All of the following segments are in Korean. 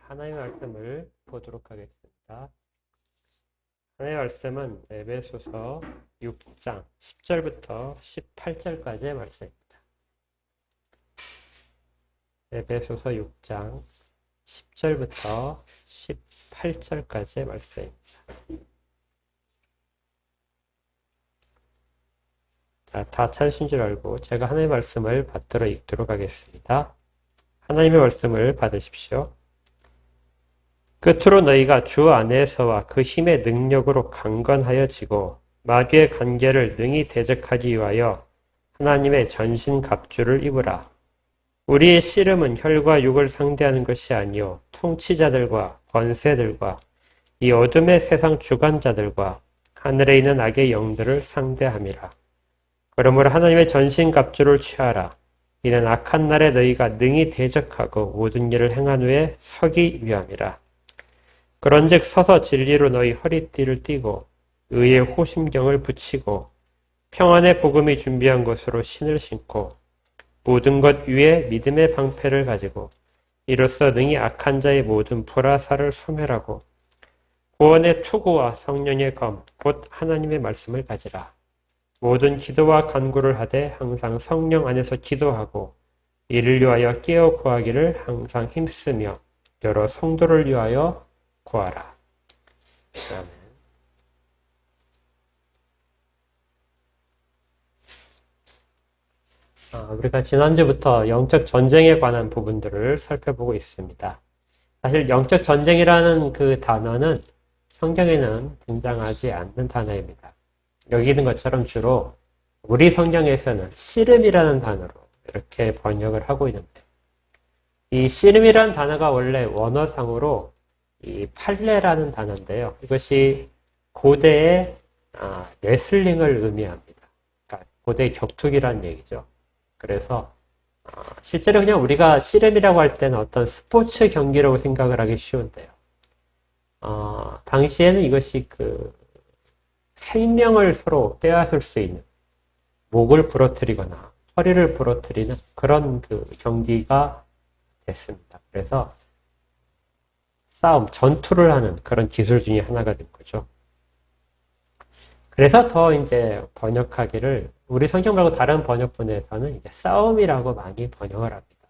하나님의 말씀을 보도록 하겠습니다. 하나님의 말씀은 에베소서 6장 10절부터 18절까지의 말씀입니다. 에베소서 6장 10절부터 18절까지의 말씀입니다. 자, 다 찾으신 줄 알고 제가 하나님의 말씀을 받들어 읽도록 하겠습니다. 하나님의 말씀을 받으십시오. 끝으로 너희가 주 안에서와 그 힘의 능력으로 강건하여지고 마귀의 관계를 능히 대적하기 위하여 하나님의 전신 갑주를 입으라. 우리의 씨름은 혈과 육을 상대하는 것이 아니요 통치자들과 권세들과 이 어둠의 세상 주관자들과 하늘에 있는 악의 영들을 상대함이라. 그러므로 하나님의 전신 갑주를 취하라. 이는 악한 날에 너희가 능히 대적하고 모든 일을 행한 후에 서기 위함이라. 그런즉 서서 진리로 너희 허리띠를 띠고 의의 호심경을 붙이고 평안의 복음이 준비한 것으로 신을 신고 모든 것 위에 믿음의 방패를 가지고 이로써 능히 악한 자의 모든 불화살을 소멸하고 구원의 투구와 성령의 검 곧 하나님의 말씀을 가지라. 모든 기도와 간구를 하되 항상 성령 안에서 기도하고 이를 위하여 깨어 구하기를 항상 힘쓰며 여러 성도를 위하여 구하라. 아멘. 우리가 지난주부터 영적 전쟁에 관한 부분들을 살펴보고 있습니다. 사실 영적 전쟁이라는 그 단어는 성경에는 등장하지 않는 단어입니다. 여기 있는 것처럼 주로 우리 성경에서는 씨름이라는 단어로 이렇게 번역을 하고 있는데, 이 씨름이라는 단어가 원래 원어상으로 이 팔레라는 단어인데요. 이것이 고대의 레슬링을 의미합니다. 그러니까 고대의 격투기라는 얘기죠. 그래서 실제로 그냥 우리가 씨름이라고 할 때는 어떤 스포츠 경기라고 생각을 하기 쉬운데요. 당시에는 이것이 생명을 서로 빼앗을 수 있는, 목을 부러뜨리거나 허리를 부러뜨리는 그런 경기가 됐습니다. 그래서 전투를 하는 그런 기술 중에 하나가 된 거죠. 그래서 더 이제 번역하기를, 우리 성경 말고 다른 번역본에서는 이제 싸움이라고 많이 번역을 합니다.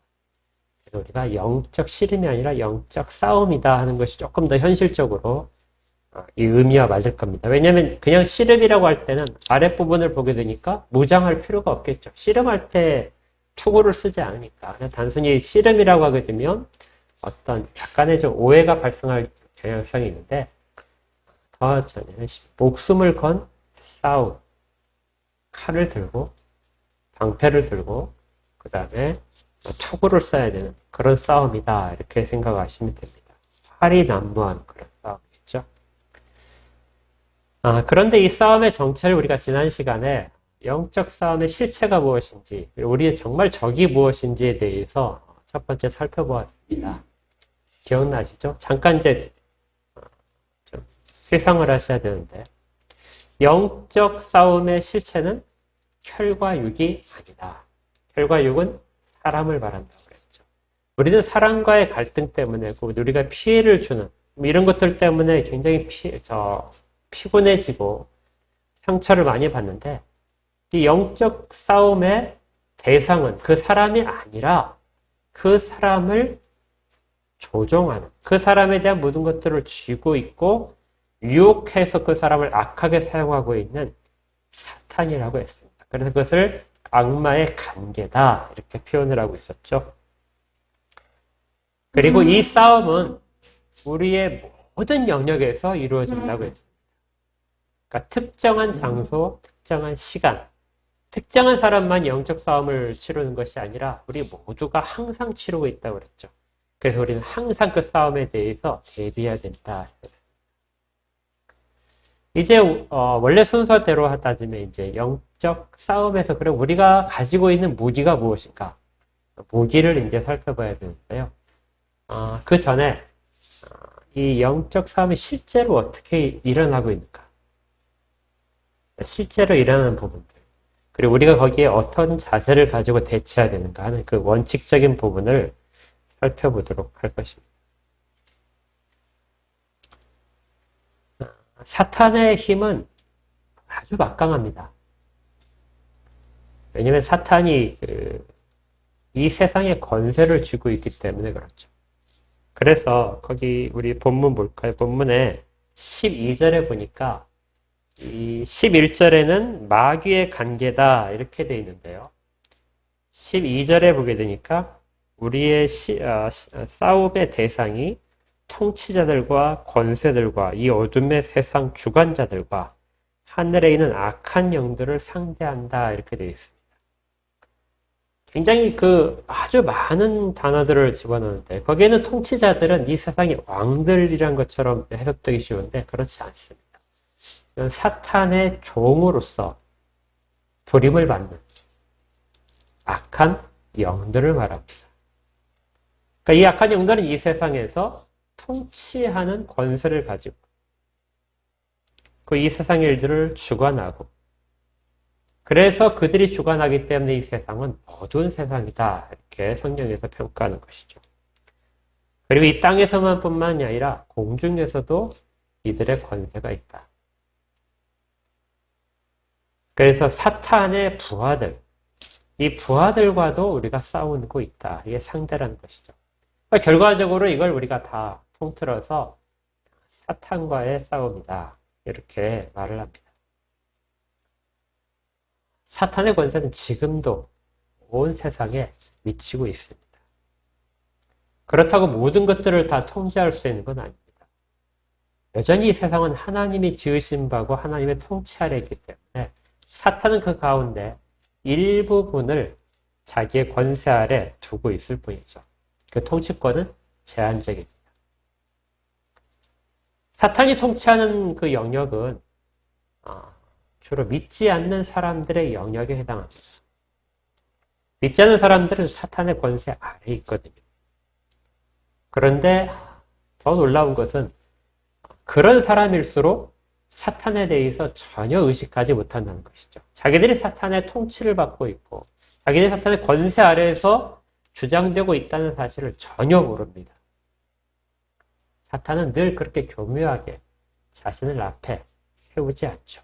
그래서 우리가 영적 씨름이 아니라 영적 싸움이다 하는 것이 조금 더 현실적으로 이 의미와 맞을 겁니다. 왜냐하면 그냥 씨름이라고 할 때는 아랫부분을 보게 되니까 무장할 필요가 없겠죠. 씨름할 때 투구를 쓰지 않으니까. 그냥 단순히 씨름이라고 하게 되면 어떤 약간의 좀 오해가 발생할 경향성이 있는데, 더 전에는 목숨을 건 싸움, 칼을 들고 방패를 들고 그 다음에 투구를 써야 되는 그런 싸움이다, 이렇게 생각하시면 됩니다. 활이 난무한 그런 싸움이겠죠. 그런데 이 싸움의 정체를 우리가 지난 시간에 영적 싸움의 실체가 무엇인지, 우리의 정말 적이 무엇인지에 대해서 첫 번째 살펴보았습니다. 기억나시죠? 잠깐 이제 좀 회상을 하셔야 되는데, 영적 싸움의 실체는 혈과 육이 아니다. 혈과 육은 사람을 말한다고 그랬죠. 우리는 사람과의 갈등 때문에, 우리가 피해를 주는 이런 것들 때문에 굉장히 피곤해지고 상처를 많이 받는데, 이 영적 싸움의 대상은 그 사람이 아니라 그 사람을 조종하는, 그 사람에 대한 모든 것들을 쥐고 있고 유혹해서 그 사람을 악하게 사용하고 있는 사탄이라고 했습니다. 그래서 그것을 악마의 관계다, 이렇게 표현을 하고 있었죠. 그리고 이 싸움은 우리의 모든 영역에서 이루어진다고 했습니다. 그러니까 특정한 장소, 특정한 시간, 특정한 사람만 영적 싸움을 치르는 것이 아니라 우리 모두가 항상 치르고 있다고 그랬죠. 그래서 우리는 항상 그 싸움에 대해서 대비해야 된다. 이제 원래 순서대로 따지면 이제 영적 싸움에서 그럼 우리가 가지고 있는 무기가 무엇인가? 무기를 이제 살펴봐야 되는데요. 그 전에 이 영적 싸움이 실제로 어떻게 일어나고 있는가? 실제로 일어나는 부분들, 그리고 우리가 거기에 어떤 자세를 가지고 대처해야 되는가 하는 그 원칙적인 부분을 살펴보도록 할 것입니다. 사탄의 힘은 아주 막강합니다. 왜냐하면 사탄이 이 세상에 권세를 쥐고 있기 때문에 그렇죠. 그래서 거기 우리 본문 볼까요? 본문에 12절에 보니까 이 11절에는 마귀의 관계다 이렇게 되어 있는데요. 12절에 보게 되니까 우리의 싸움의 대상이 통치자들과 권세들과 이 어둠의 세상 주관자들과 하늘에 있는 악한 영들을 상대한다 이렇게 되어 있습니다. 굉장히 아주 많은 단어들을 집어넣는데 거기에는 통치자들은 이 세상의 왕들이란 것처럼 해석되기 쉬운데 그렇지 않습니다. 이건 사탄의 종으로서 부림을 받는 악한 영들을 말합니다. 그러니까 이 악한 영들은 이 세상에서 통치하는 권세를 가지고 이 세상의 일들을 주관하고 그래서 그들이 주관하기 때문에 이 세상은 어두운 세상이다. 이렇게 성경에서 평가하는 것이죠. 그리고 이 땅에서만 뿐만이 아니라 공중에서도 이들의 권세가 있다. 그래서 사탄의 부하들, 이 부하들과도 우리가 싸우고 있다. 이게 상대라는 것이죠. 그러니까 결과적으로 이걸 우리가 다 통틀어서 사탄과의 싸움이다. 이렇게 말을 합니다. 사탄의 권세는 지금도 온 세상에 미치고 있습니다. 그렇다고 모든 것들을 다 통제할 수 있는 건 아닙니다. 여전히 이 세상은 하나님이 지으신 바고 하나님의 통치 아래 있기 때문에 사탄은 그 가운데 일부분을 자기의 권세 아래 두고 있을 뿐이죠. 그 통치권은 제한적입니다. 사탄이 통치하는 그 영역은 주로 믿지 않는 사람들의 영역에 해당합니다. 믿지 않는 사람들은 사탄의 권세 아래에 있거든요. 그런데 더 놀라운 것은 그런 사람일수록 사탄에 대해서 전혀 의식하지 못한다는 것이죠. 자기들이 사탄의 통치를 받고 있고 자기들이 사탄의 권세 아래에서 주장되고 있다는 사실을 전혀 모릅니다. 사탄은 늘 그렇게 교묘하게 자신을 앞에 세우지 않죠.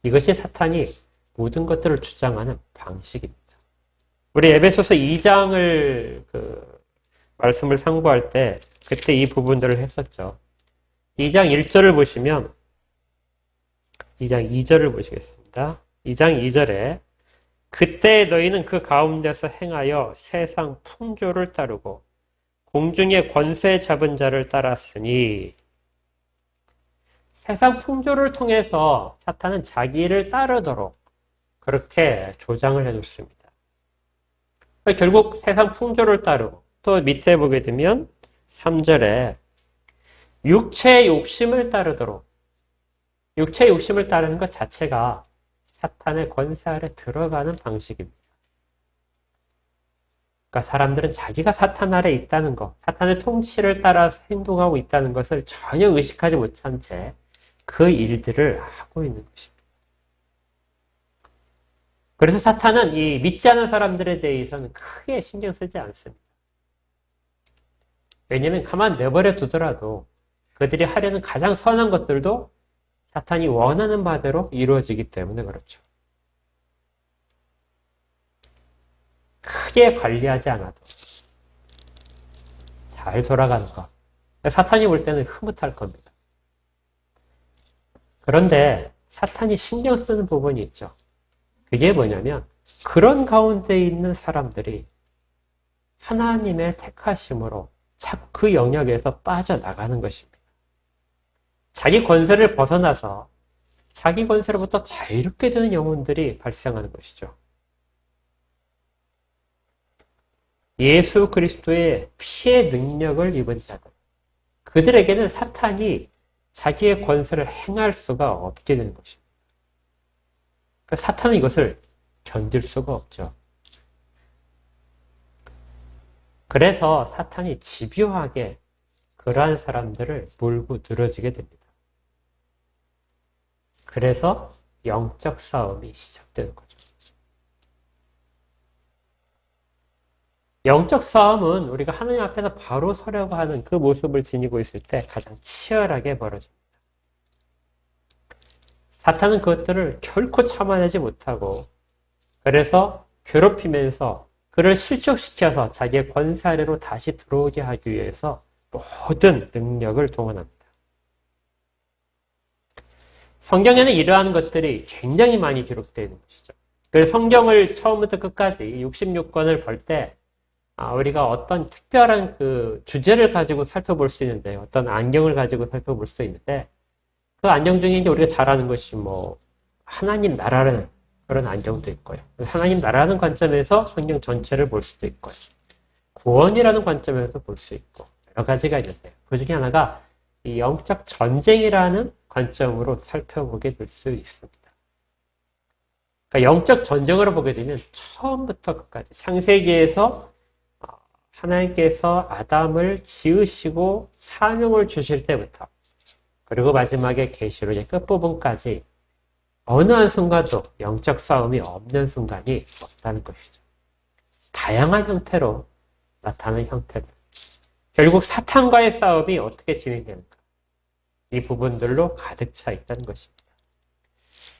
이것이 사탄이 모든 것들을 주장하는 방식입니다. 우리 에베소서 2장을 말씀을 상고할 때 그때 이 부분들을 했었죠. 2장 1절을 보시면 2장 2절을 보시겠습니다. 2장 2절에 그때 너희는 그 가운데서 행하여 세상 풍조를 따르고 공중의 권세 잡은 자를 따랐으니 세상 풍조를 통해서 사탄은 자기를 따르도록 그렇게 조장을 해줬습니다. 결국 세상 풍조를 따르고 또 밑에 보게 되면 3절에 육체의 욕심을 따르도록 육체의 욕심을 따르는 것 자체가 사탄의 권세 아래 들어가는 방식입니다. 그러니까 사람들은 자기가 사탄 아래 있다는 것, 사탄의 통치를 따라서 행동하고 있다는 것을 전혀 의식하지 못한 채 그 일들을 하고 있는 것입니다. 그래서 사탄은 이 믿지 않은 사람들에 대해서는 크게 신경 쓰지 않습니다. 왜냐하면 가만 내버려 두더라도 그들이 하려는 가장 선한 것들도 사탄이 원하는 바대로 이루어지기 때문에 그렇죠. 크게 관리하지 않아도 잘 돌아가는 것. 사탄이 볼 때는 흐뭇할 겁니다. 그런데 사탄이 신경 쓰는 부분이 있죠. 그게 뭐냐면 그런 가운데 있는 사람들이 하나님의 택하심으로 자꾸 그 영역에서 빠져나가는 것입니다. 자기 권세를 벗어나서 자기 권세로부터 자유롭게 되는 영혼들이 발생하는 것이죠. 예수 그리스도의 피의 능력을 입은 자들, 그들에게는 사탄이 자기의 권세를 행할 수가 없게 되는 것입니다. 사탄은 이것을 견딜 수가 없죠. 그래서 사탄이 집요하게 그러한 사람들을 몰고 늘어지게 됩니다. 그래서 영적 싸움이 시작되는 거죠. 영적 싸움은 우리가 하나님 앞에서 바로 서려고 하는 그 모습을 지니고 있을 때 가장 치열하게 벌어집니다. 사탄은 그것들을 결코 참아내지 못하고 그래서 괴롭히면서 그를 실족시켜서 자기의 권세 아래로 다시 들어오게 하기 위해서 모든 능력을 동원합니다. 성경에는 이러한 것들이 굉장히 많이 기록되어 있는 것이죠. 그래서 성경을 처음부터 끝까지 66권을 볼 때 우리가 어떤 특별한 그 주제를 가지고 살펴볼 수 있는데 어떤 안경을 가지고 살펴볼 수 있는데 그 안경 중에 이제 우리가 잘 아는 것이 뭐 하나님 나라라는 그런 안경도 있고요. 하나님 나라라는 관점에서 성경 전체를 볼 수도 있고요. 구원이라는 관점에서 볼 수 있고 여러 가지가 있는데 그 중에 하나가 이 영적 전쟁이라는 관점으로 살펴보게 될 수 있습니다. 그러니까 영적 전쟁으로 보게 되면 처음부터 끝까지 창세기에서 하나님께서 아담을 지으시고 사명을 주실 때부터 그리고 마지막에 계시록의 끝부분까지 어느 한순간도 영적 싸움이 없는 순간이 없다는 것이죠. 다양한 형태로 나타나는 형태들. 결국 사탄과의 싸움이 어떻게 진행되는가. 이 부분들로 가득 차 있다는 것입니다.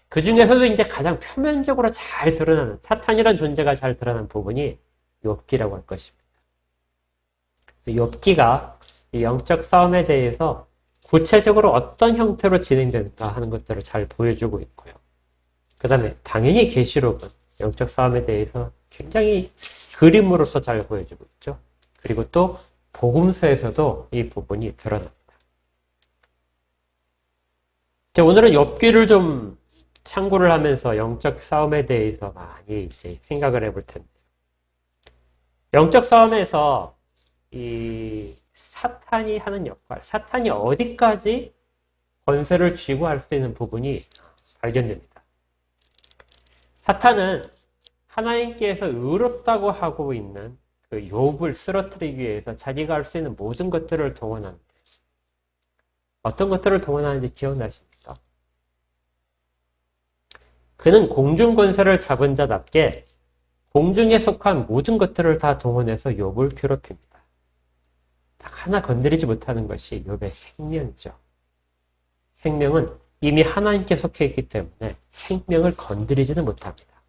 그 중에서도 이제 가장 표면적으로 잘 드러나는, 사탄이라는 존재가 잘 드러나는 부분이 욥기라고 할 것입니다. 욥기가 이 영적 싸움에 대해서 구체적으로 어떤 형태로 진행되는가 하는 것들을 잘 보여주고 있고요. 그 다음에 당연히 계시록은 영적 싸움에 대해서 굉장히 그림으로서 잘 보여주고 있죠. 그리고 또 복음서에서도 이 부분이 드러납니다. 오늘은 욥기를 좀 참고를 하면서 영적 싸움에 대해서 많이 이제 생각을 해볼 텐데, 영적 싸움에서 이 사탄이 하는 역할, 사탄이 어디까지 권세를 쥐고 할 수 있는 부분이 발견됩니다. 사탄은 하나님께서 의롭다고 하고 있는 그 욥을 쓰러뜨리기 위해서 자기가 할 수 있는 모든 것들을 동원하는데, 어떤 것들을 동원하는지 기억나십니까? 그는 공중 권세를 잡은 자답게 공중에 속한 모든 것들을 다 동원해서 욥을 괴롭힙니다. 딱 하나 건드리지 못하는 것이 욥의 생명이죠. 생명은 이미 하나님께 속해 있기 때문에 생명을 건드리지는 못합니다.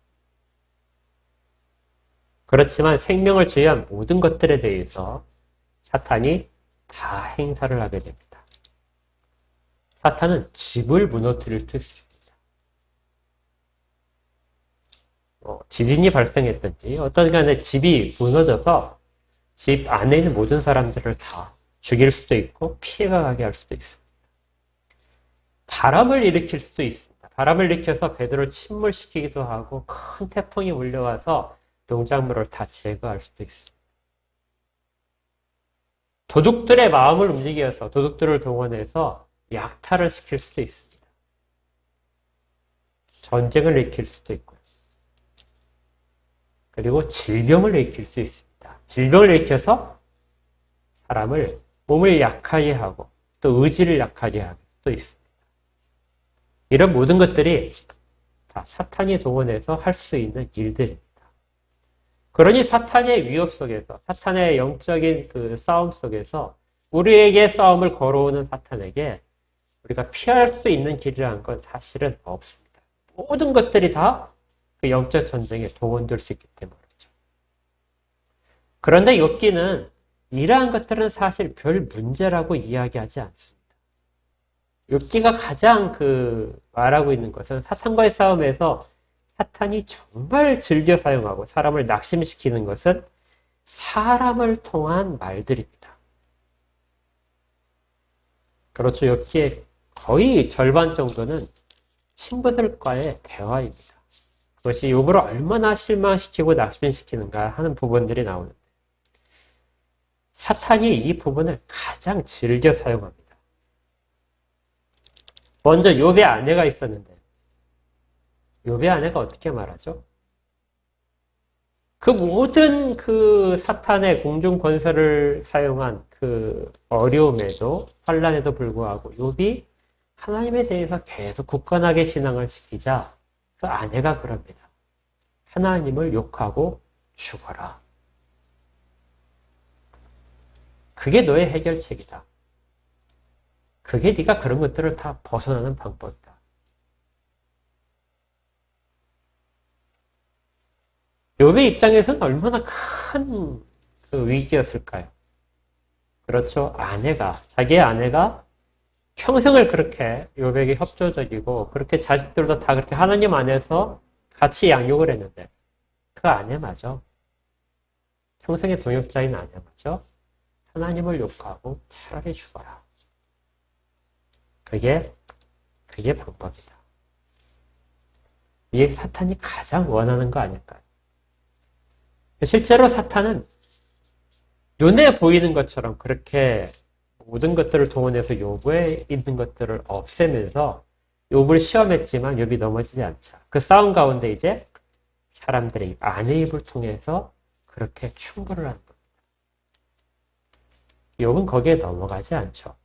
그렇지만 생명을 제외한 모든 것들에 대해서 사탄이 다 행사를 하게 됩니다. 사탄은 집을 무너뜨릴 수 있습니다. 지진이 발생했든지 어떤 간에 집이 무너져서 집 안에 있는 모든 사람들을 다 죽일 수도 있고 피해가 가게 할 수도 있습니다. 바람을 일으킬 수도 있습니다. 바람을 일으켜서 배들을 침몰시키기도 하고 큰 태풍이 몰려와서 농작물을 다 제거할 수도 있습니다. 도둑들의 마음을 움직여서 도둑들을 동원해서 약탈을 시킬 수도 있습니다. 전쟁을 일으킬 수도 있고요. 그리고 질병을 일으킬 수 있습니다. 질병을 일으켜서 사람을 몸을 약하게 하고 또 의지를 약하게 하고 또 있습니다. 이런 모든 것들이 다 사탄이 동원해서 할 수 있는 일들입니다. 그러니 사탄의 위협 속에서, 사탄의 영적인 그 싸움 속에서 우리에게 싸움을 걸어오는 사탄에게 우리가 피할 수 있는 길이라는 건 사실은 없습니다. 모든 것들이 다 그 영적 전쟁에 동원될 수 있기 때문이죠. 그런데 욥기는 이러한 것들은 사실 별 문제라고 이야기하지 않습니다. 욥기가 가장 말하고 있는 것은 사탄과의 싸움에서 사탄이 정말 즐겨 사용하고 사람을 낙심시키는 것은 사람을 통한 말들입니다. 그렇죠. 욥기의 거의 절반 정도는 친구들과의 대화입니다. 그것이 욥을 얼마나 실망시키고 낙심시키는가 하는 부분들이 나오는데 사탄이 이 부분을 가장 즐겨 사용합니다. 먼저 욥의 아내가 있었는데 욥의 아내가 어떻게 말하죠? 그 모든 사탄의 공중 권세를 사용한 그 어려움에도 환란에도 불구하고 욥이 하나님에 대해서 계속 굳건하게 신앙을 지키자 그 아내가 그럽니다. 하나님을 욕하고 죽어라. 그게 너의 해결책이다. 그게 네가 그런 것들을 다 벗어나는 방법이다. 욥의 입장에서는 얼마나 큰 그 위기였을까요? 그렇죠. 자기의 아내가 평생을 그렇게 욥에게 협조적이고 그렇게 자식들도 다 그렇게 하나님 안에서 같이 양육을 했는데 그 아내마저 평생의 동역자인 아내마저 하나님을 욕하고 차라리 죽어라. 그게 방법이다. 이게 사탄이 가장 원하는 거 아닐까요? 실제로 사탄은 눈에 보이는 것처럼 그렇게 모든 것들을 동원해서 욥에 있는 것들을 없애면서 욥을 시험했지만 욥이 넘어지지 않자. 그 싸움 가운데 이제 사람들의 입, 아내의 입을 통해서 그렇게 충고를 하는 겁니다. 욥은 거기에 넘어가지 않죠.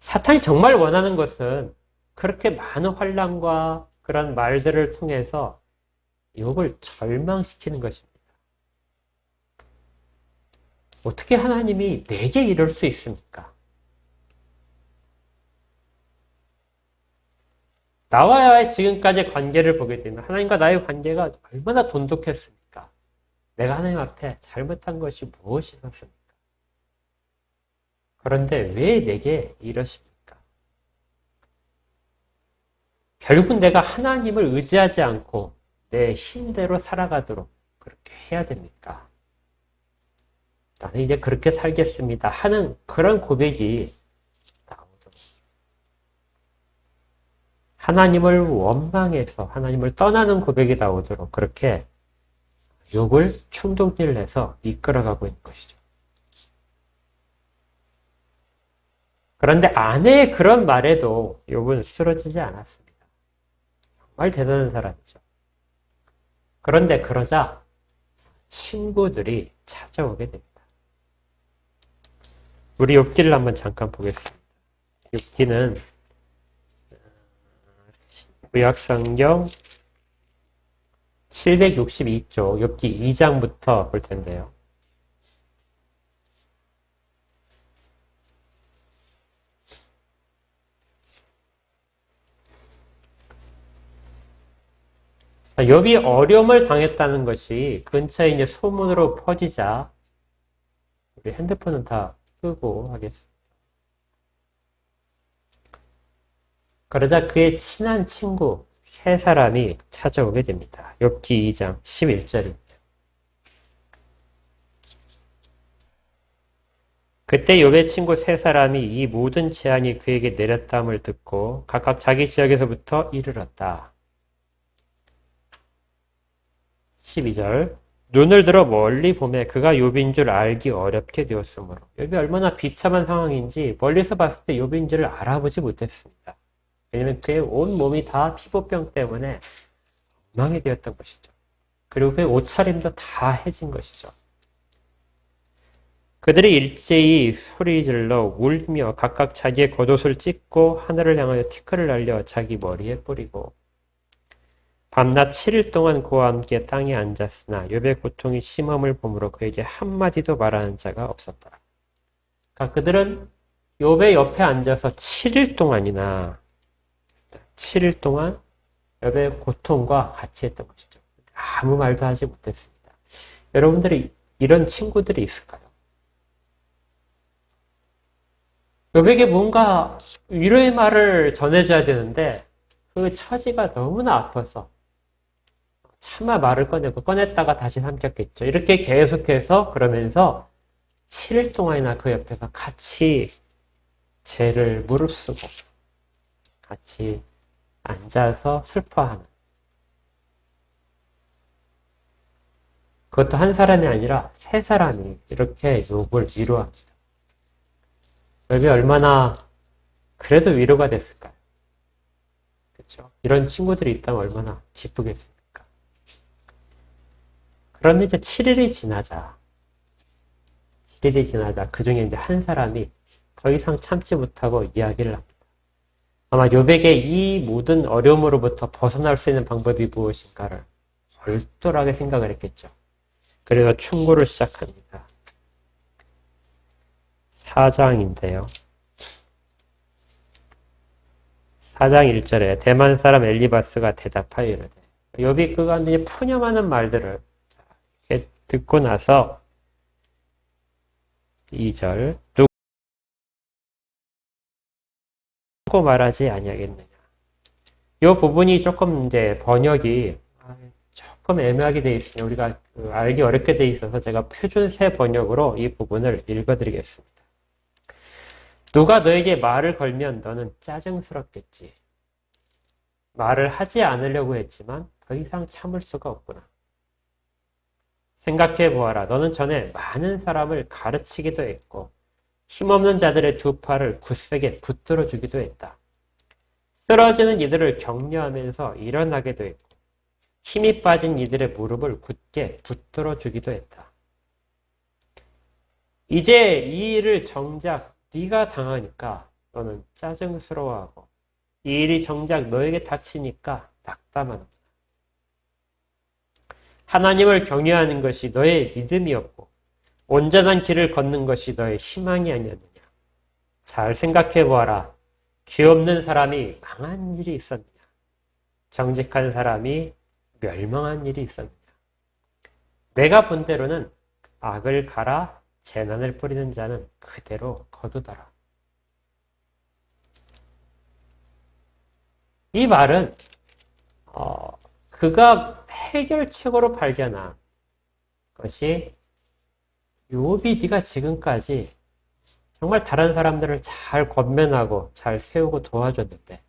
사탄이 정말 원하는 것은 그렇게 많은 환난과 그런 말들을 통해서 욥을 절망시키는 것입니다. 어떻게 하나님이 내게 이럴 수 있습니까? 나와의 지금까지 관계를 보게 되면 하나님과 나의 관계가 얼마나 돈독했습니까? 내가 하나님 앞에 잘못한 것이 무엇이 있었습니까? 그런데 왜 내게 이러십니까? 결국 내가 하나님을 의지하지 않고 내 힘대로 살아가도록 그렇게 해야 됩니까? 나는 이제 그렇게 살겠습니다 하는 그런 고백이 나오도록 하나님을 원망해서 하나님을 떠나는 고백이 나오도록 그렇게 욥을 충동질 내서 이끌어가고 있는 것이죠. 그런데 아내의 그런 말에도 욥은 쓰러지지 않았습니다. 정말 대단한 사람이죠. 그런데 그러자 친구들이 찾아오게 됩니다. 우리 욥기를 한번 잠깐 보겠습니다. 욥기는 구약성경 762쪽 욥기 2장부터 볼 텐데요. 욥이 어려움을 당했다는 것이 근처에 이제 소문으로 퍼지자 우리 핸드폰은 다 끄고 하겠습니다. 그러자 그의 친한 친구 세 사람이 찾아오게 됩니다. 욥기 2장 11절입니다. 그때 욥의 친구 세 사람이 이 모든 재앙이 그에게 내렸다함을 듣고 각각 자기 지역에서부터 이르렀다. 12절 눈을 들어 멀리 보매 그가 욥인 줄 알기 어렵게 되었으므로 욥이 얼마나 비참한 상황인지 멀리서 봤을 때 욥인 줄을 알아보지 못했습니다. 왜냐하면 그의 온 몸이 다 피부병 때문에 엉망이 되었던 것이죠. 그리고 그의 옷차림도 다 해진 것이죠. 그들이 일제히 소리질러 울며 각각 자기의 겉옷을 찢고 하늘을 향하여 티끌을 날려 자기 머리에 뿌리고 밤낮 7일 동안 그와 함께 땅에 앉았으나 욥의 고통이 심함을 보므로 그에게 한마디도 말하는 자가 없었다. 그러니까 그들은 욥의 옆에 앉아서 7일 동안 욥의 고통과 같이 했던 것이죠. 아무 말도 하지 못했습니다. 여러분들이 이런 친구들이 있을까요? 욥에게 뭔가 위로의 말을 전해줘야 되는데 그 처지가 너무나 아파서 차마 말을 꺼냈다가 다시 삼켰겠죠. 이렇게 계속해서 그러면서 7일 동안이나 그 옆에서 같이 죄를 무릅쓰고 같이 앉아서 슬퍼하는, 그것도 한 사람이 아니라 세 사람이 이렇게 욥을 위로합니다. 욥이 얼마나 그래도 위로가 됐을까요? 그렇죠? 이런 친구들이 있다면 얼마나 기쁘겠습니까? 그런데 이제 7일이 지나자 그 중에 이제 한 사람이 더 이상 참지 못하고 이야기를 합니다. 아마 욥에게 이 모든 어려움으로부터 벗어날 수 있는 방법이 무엇인가를 얼똘하게 생각을 했겠죠. 그래서 충고를 시작합니다. 4장인데요. 4장 1절에 대만 사람 엘리바스가 대답하여 이르되 욥이 그가 이제 푸념하는 말들을 듣고 나서 2절 누구 말하지 아니하겠느냐. 이 부분이 조금 이제 번역이 조금 애매하게 돼 있으니 우리가 알기 어렵게 돼 있어서 제가 표준세 번역으로 이 부분을 읽어드리겠습니다. 누가 너에게 말을 걸면 너는 짜증스럽겠지. 말을 하지 않으려고 했지만 더 이상 참을 수가 없구나. 생각해 보아라. 너는 전에 많은 사람을 가르치기도 했고 힘없는 자들의 두 팔을 굳세게 붙들어 주기도 했다. 쓰러지는 이들을 격려하면서 일어나게도 했고 힘이 빠진 이들의 무릎을 굳게 붙들어 주기도 했다. 이제 이 일을 정작 네가 당하니까 너는 짜증스러워하고 이 일이 정작 너에게 닥치니까 낙담하는구나. 하나님을 경외하는 것이 너의 믿음이었고 온전한 길을 걷는 것이 너의 희망이 아니었느냐. 잘 생각해 보아라. 죄 없는 사람이 망한 일이 있었느냐. 정직한 사람이 멸망한 일이 있었느냐. 내가 본 대로는 악을 갈아 재난을 뿌리는 자는 그대로 거두더라. 이 말은 그가 해결책으로 발견한 것이 욥이 네가 지금까지 정말 다른 사람들을 잘 권면하고 잘 세우고 도와줬는데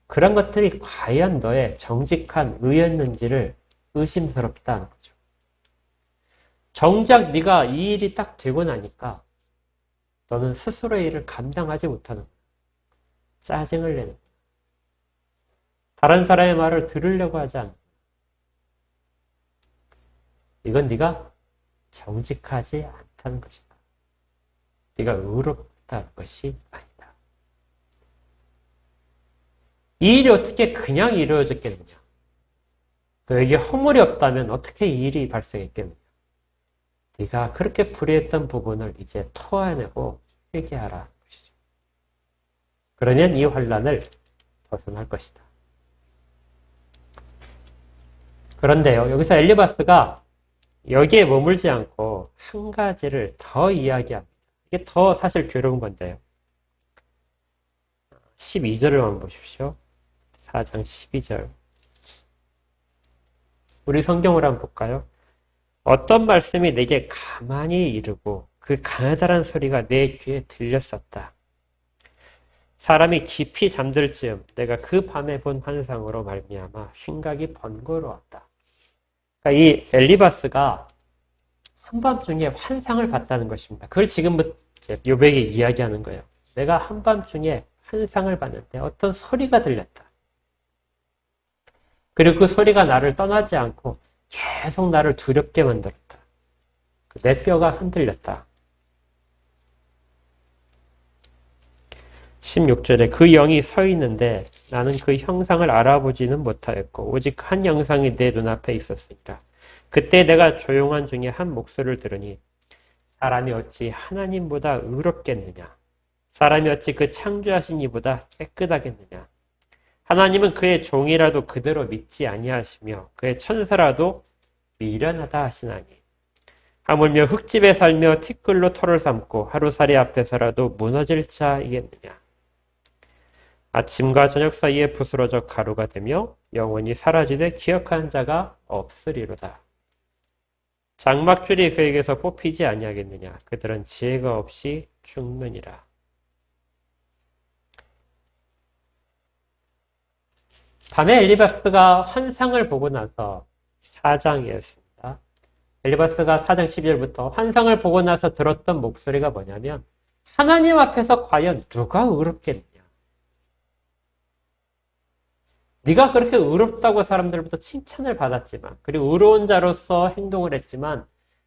그런 것들이 과연 너의 정직한 의였는지를 의심스럽다는 거죠. 정작 네가 이 일이 딱 되고 나니까 너는 스스로의 일을 감당하지 못하는 거야. 짜증을 내는 거야. 다른 사람의 말을 들으려고 하지 않는 거야. 이건 네가 정직하지 않다는 것이다. 네가 의롭다는 것이 아니다. 이 일이 어떻게 그냥 이루어졌겠느냐? 너에게 허물이 없다면 어떻게 이 일이 발생했겠느냐? 네가 그렇게 불의했던 부분을 이제 토해내고 회개하라는 것이죠. 그러면 이 환난을 벗어날 것이다. 그런데요, 여기서 엘리바스가 여기에 머물지 않고 한 가지를 더 이야기합니다. 이게 더 사실 괴로운 건데요. 12절을 한번 보십시오. 4장 12절. 우리 성경을 한번 볼까요? 어떤 말씀이 내게 가만히 이르고 그 가느다란 소리가 내 귀에 들렸었다. 사람이 깊이 잠들 즈음 내가 그 밤에 본 환상으로 말미암아 생각이 번거로웠다. 그러니까 이 엘리바스가 한밤중에 환상을 봤다는 것입니다. 그걸 지금부터 욥에게 이야기하는 거예요. 내가 한밤중에 환상을 봤는데 어떤 소리가 들렸다. 그리고 그 소리가 나를 떠나지 않고 계속 나를 두렵게 만들었다. 내 뼈가 흔들렸다. 16절에 그 영이 서 있는데 나는 그 형상을 알아보지는 못하였고 오직 한 형상이 내 눈앞에 있었습니다. 그때 내가 조용한 중에 한 목소리를 들으니 사람이 어찌 하나님보다 의롭겠느냐? 사람이 어찌 그 창조하신 이보다 깨끗하겠느냐? 하나님은 그의 종이라도 그대로 믿지 아니하시며 그의 천사라도 미련하다 하시나니 하물며 흙집에 살며 티끌로 터를 삼고 하루살이 앞에서라도 무너질 자이겠느냐? 아침과 저녁 사이에 부스러져 가루가 되며 영원히 사라지되 기억하는 자가 없으리로다. 장막줄이 그에게서 뽑히지 아니하겠느냐? 그들은 지혜가 없이 죽느니라. 밤에 엘리바스가 환상을 보고 나서 4장이었습니다. 엘리바스가 4장 12절부터 환상을 보고 나서 들었던 목소리가 뭐냐면 하나님 앞에서 과연 누가 의롭겠느냐? 네가 그렇게 의롭다고 사람들부터 칭찬을 받았지만 그리고 의로운 자로서 행동을 했지만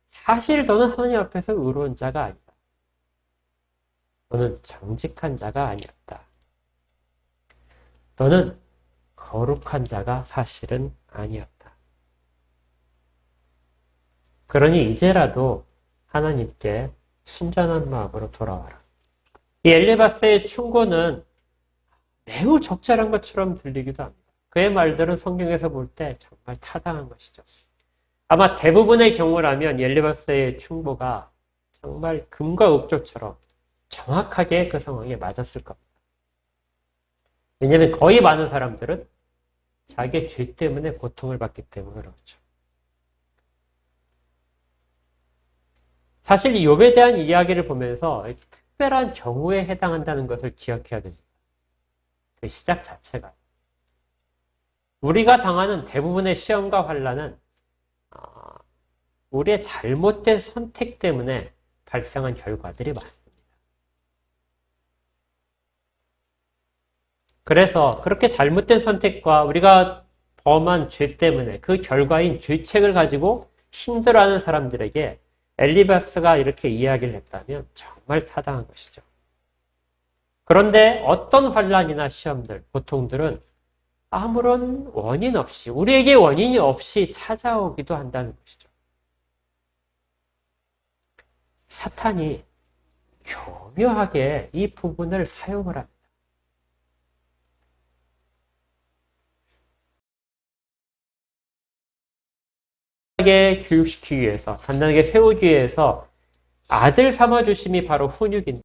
사실 너는 하나님 앞에서 의로운 자가 아니다. 너는 정직한 자가 아니었다. 너는 거룩한 자가 사실은 아니었다. 그러니 이제라도 하나님께 순전한 마음으로 돌아와라. 이 엘리바스의 충고는 매우 적절한 것처럼 들리기도 합니다. 그의 말들은 성경에서 볼 때 정말 타당한 것이죠. 아마 대부분의 경우라면 엘리바스의 충고가 정말 금과 옥조처럼 정확하게 그 상황에 맞았을 겁니다. 왜냐하면 거의 많은 사람들은 자기의 죄 때문에 고통을 받기 때문에 그렇죠. 사실 이 욥에 대한 이야기를 보면서 특별한 경우에 해당한다는 것을 기억해야 됩니다. 그 시작 자체가. 우리가 당하는 대부분의 시험과 환난은 우리의 잘못된 선택 때문에 발생한 결과들이 많습니다. 그래서 그렇게 잘못된 선택과 우리가 범한 죄 때문에 그 결과인 죄책을 가지고 힘들어하는 사람들에게 엘리바스가 이렇게 이야기를 했다면 정말 타당한 것이죠. 그런데 어떤 환난이나 시험들, 고통들은 아무런 원인 없이, 우리에게 원인이 없이 찾아오기도 한다는 것이죠. 사탄이 교묘하게 이 부분을 사용을 합니다. 간단하게 교육시키기 위해서, 간단하게 세우기 위해서 아들 삼아주심이 바로 훈육인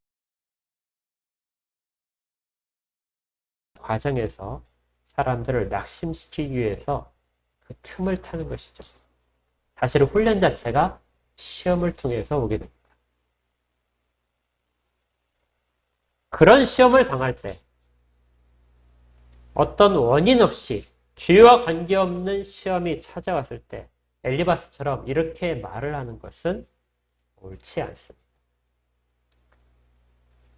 과정에서 사람들을 낙심시키기 위해서 그 틈을 타는 것이죠. 사실은 훈련 자체가 시험을 통해서 오게 됩니다. 그런 시험을 당할 때 어떤 원인 없이 죄와 관계없는 시험이 찾아왔을 때 엘리바스처럼 이렇게 말을 하는 것은 옳지 않습니다.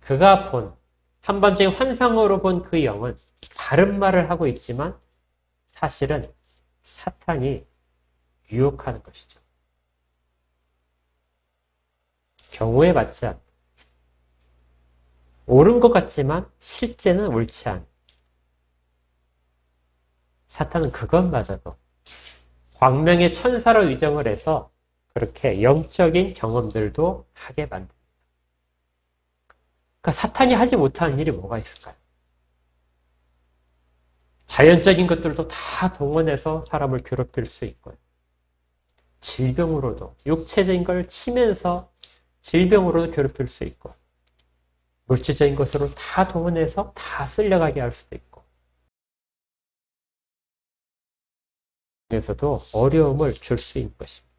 그가 본 한번적인 환상으로 본 그 영은 다른 말을 하고 있지만 사실은 사탄이 유혹하는 것이죠. 경우에 맞지 않는, 옳은 것 같지만 실제는 옳지 않은, 사탄은 그것마저도 광명의 천사로 위정을 해서 그렇게 영적인 경험들도 하게 만듭니다. 그러니까 사탄이 하지 못하는 일이 뭐가 있을까요? 자연적인 것들도 다 동원해서 사람을 괴롭힐 수 있고요. 질병으로도, 육체적인 걸 치면서 질병으로도 괴롭힐 수 있고, 물질적인 것으로 다 동원해서 다 쓸려가게 할 수도 있고, 에서도 어려움을 줄 수 있는 것입니다.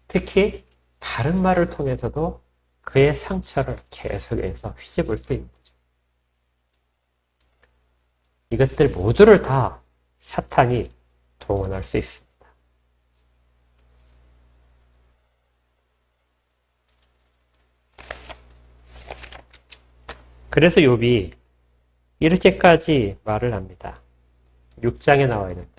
특히 다른 말을 통해서도 그의 상처를 계속해서 휘집을 수 있는 거죠. 이것들 모두를 다 사탄이 동원할 수 있습니다. 그래서 욥이 이렇게까지 말을 합니다. 6장에 나와 있는데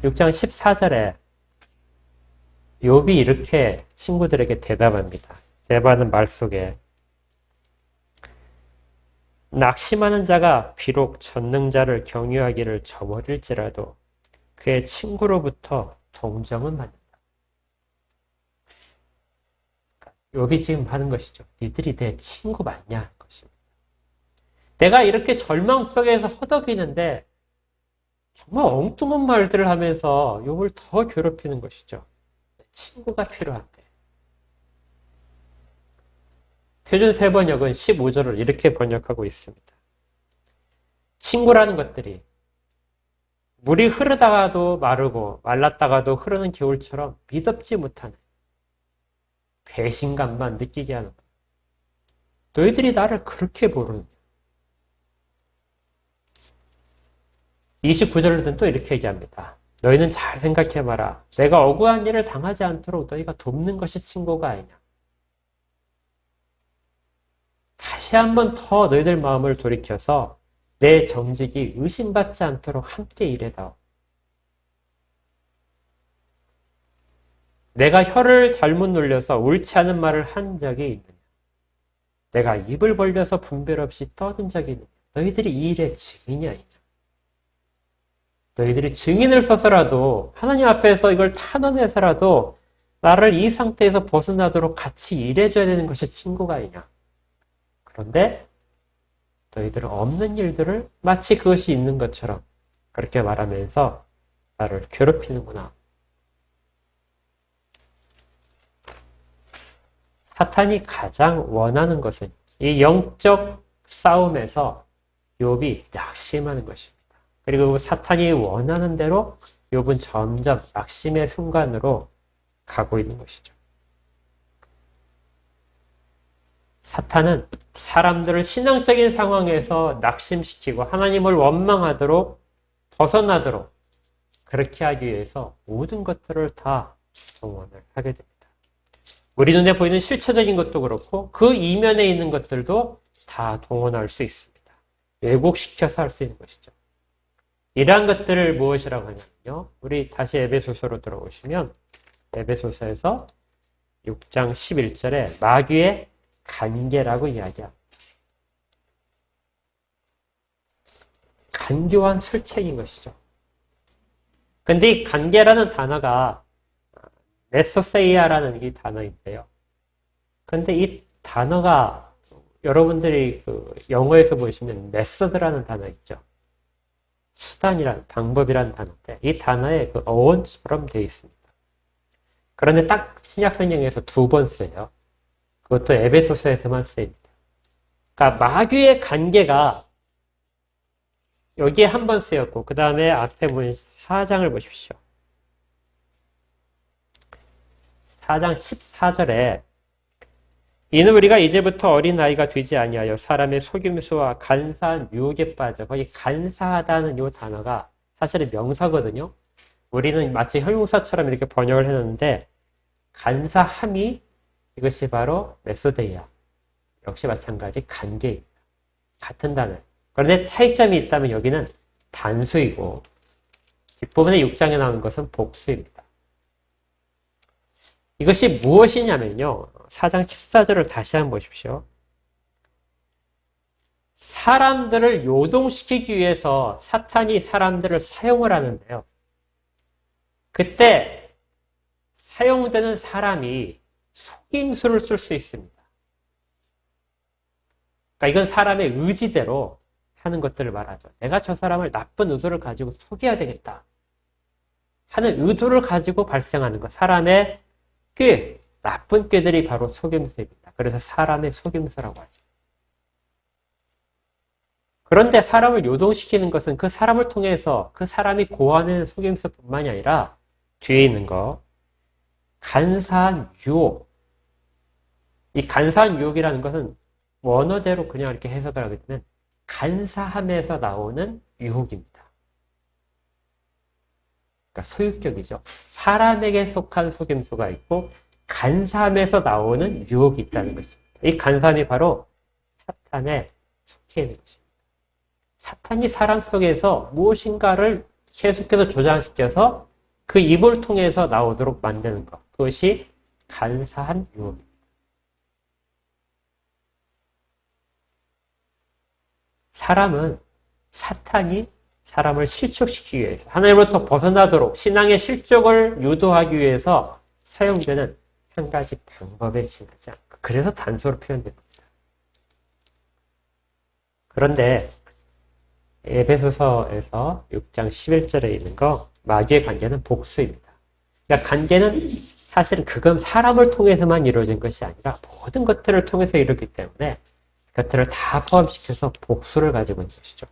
6장 14절에 욥이 이렇게 친구들에게 대답합니다. 대답하는 말 속에 낙심하는 자가 비록 전능자를 경유하기를 저버릴지라도 그의 친구로부터 동정은 받는다. 욥이 지금 하는 것이죠. 니들이 내 친구 맞냐? 하는 것입니다. 내가 이렇게 절망 속에서 허덕이는데 정말 엉뚱한 말들을 하면서 욥을 더 괴롭히는 것이죠. 친구가 필요한데. 표준 세번역은 15절을 이렇게 번역하고 있습니다. 친구라는 것들이 물이 흐르다가도 마르고 말랐다가도 흐르는 겨울처럼 미덥지 못하는 배신감만 느끼게 하는 거예요. 너희들이 나를 그렇게 모르느냐. 29절로는 또 이렇게 얘기합니다. 너희는 잘 생각해봐라. 내가 억울한 일을 당하지 않도록 너희가 돕는 것이 친구가 아니냐. 다시 한번 더 너희들 마음을 돌이켜서 내 정직이 의심받지 않도록 함께 일해다오. 내가 혀를 잘못 놀려서 옳지 않은 말을 한 적이 있느냐. 내가 입을 벌려서 분별 없이 떠든 적이 있느냐. 너희들이 이 일의 증인이 아니냐. 너희들이 증인을 써서라도 하나님 앞에서 이걸 탄원해서라도 나를 이 상태에서 벗어나도록 같이 일해줘야 되는 것이 친구가 아니냐. 그런데 너희들은 없는 일들을 마치 그것이 있는 것처럼 그렇게 말하면서 나를 괴롭히는구나. 사탄이 가장 원하는 것은 이 영적 싸움에서 욥이 낙심하는 것입니다. 그리고 사탄이 원하는 대로 욥은 점점 낙심의 순간으로 가고 있는 것이죠. 사탄은 사람들을 신앙적인 상황에서 낙심시키고 하나님을 원망하도록 벗어나도록 그렇게 하기 위해서 모든 것들을 다 동원을 하게 됩니다. 우리 눈에 보이는 실체적인 것도 그렇고 그 이면에 있는 것들도 다 동원할 수 있습니다. 왜곡시켜서 할 수 있는 것이죠. 이러한 것들을 무엇이라고 하냐면요. 우리 다시 에베소서로 들어오시면 에베소서에서 6장 11절에 마귀의 간계라고 이야기합니다. 간교한 술책인 것이죠. 근데 이 간계라는 단어가 메소세이아라는 이 단어인데요. 근데 이 단어가 여러분들이 그 영어에서 보시면 메서드라는 단어 있죠. 수단이란 방법이라는 단어인데 이 단어에 그 어원처럼 되어 있습니다. 그런데 딱 신약 성경에서 2번 써요. 그것도 에베소서에서만 쓰입니다. 그러니까 마귀의 관계가 여기에 한 번 쓰였고 그 다음에 앞에 보면 4장을 보십시오. 4장 14절에 이는 우리가 이제부터 어린아이가 되지 아니하여 사람의 속임수와 간사한 유혹에 빠져 거기 간사하다는 이 단어가 사실은 명사거든요. 우리는 마치 형용사처럼 이렇게 번역을 해놓는데 간사함이 이것이 바로 메소데이아 역시 마찬가지 관계입니다. 같은 단어. 그런데 차이점이 있다면 여기는 단수이고 뒷부분에 6장에 나오는 것은 복수입니다. 이것이 무엇이냐면요. 4장 14절을 다시 한번 보십시오. 사람들을 요동시키기 위해서 사탄이 사람들을 사용을 하는데요. 그때 사용되는 사람이 속임수를 쓸 수 있습니다. 그러니까 이건 사람의 의지대로 하는 것들을 말하죠. 내가 저 사람을 나쁜 의도를 가지고 속여야 되겠다 하는 의도를 가지고 발생하는 것. 사람의 꾀, 나쁜 꾀들이 바로 속임수입니다. 그래서 사람의 속임수라고 하죠. 그런데 사람을 요동시키는 것은 그 사람을 통해서 그 사람이 고하는 속임수뿐만이 아니라 뒤에 있는 거 간사한 유혹. 이 간사한 유혹이라는 것은 원어대로 그냥 이렇게 해석을 하게 되면 간사함에서 나오는 유혹입니다. 그러니까 소유격이죠. 사람에게 속한 속임수가 있고 간사함에서 나오는 유혹이 있다는 것입니다. 이 간사함이 바로 사탄에 속해 있는 것입니다. 사탄이 사람 속에서 무엇인가를 계속해서 조장시켜서 그 입을 통해서 나오도록 만드는 것. 그것이 간사한 유혹입니다. 사람은 사탄이 사람을 실족시키기 위해서 하나님으로부터 벗어나도록 신앙의 실족을 유도하기 위해서 사용되는 한 가지 방법에 지나지 않고 그래서 단서로 표현됩니다. 그런데 에베소서에서 6장 11절에 있는 거 마귀의 관계는 복수입니다. 그러니까 관계는 사실은 그건 사람을 통해서만 이루어진 것이 아니라 모든 것들을 통해서 이루어지기 때문에 그것들을 다 포함시켜서 복수를 가지고 있는 것이죠.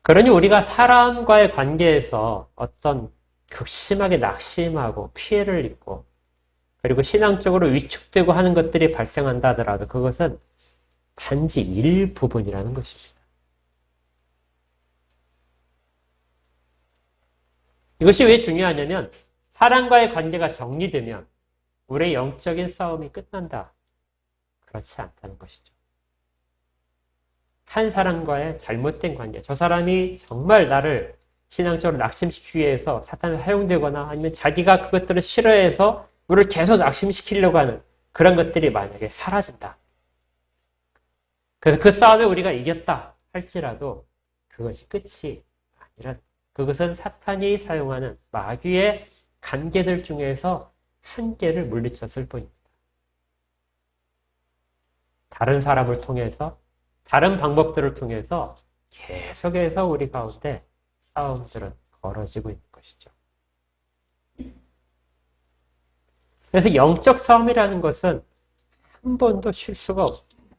그러니 우리가 사람과의 관계에서 어떤 극심하게 낙심하고 피해를 입고 그리고 신앙적으로 위축되고 하는 것들이 발생한다 하더라도 그것은 단지 일부분이라는 것입니다. 이것이 왜 중요하냐면 사람과의 관계가 정리되면 우리의 영적인 싸움이 끝난다. 그렇지 않다는 것이죠. 한 사람과의 잘못된 관계, 저 사람이 정말 나를 신앙적으로 낙심시키기 위해서 사탄에 사용되거나 아니면 자기가 그것들을 싫어해서 우리를 계속 낙심시키려고 하는 그런 것들이 만약에 사라진다. 그래서 그 싸움에 우리가 이겼다 할지라도 그것이 끝이 아니라 그것은 사탄이 사용하는 마귀의 관계들 중에서 한 개를 물리쳤을 뿐입니다. 다른 사람을 통해서, 다른 방법들을 통해서 계속해서 우리 가운데 싸움들은 벌어지고 있는 것이죠. 그래서 영적 싸움이라는 것은 한 번도 쉴 수가 없습니다.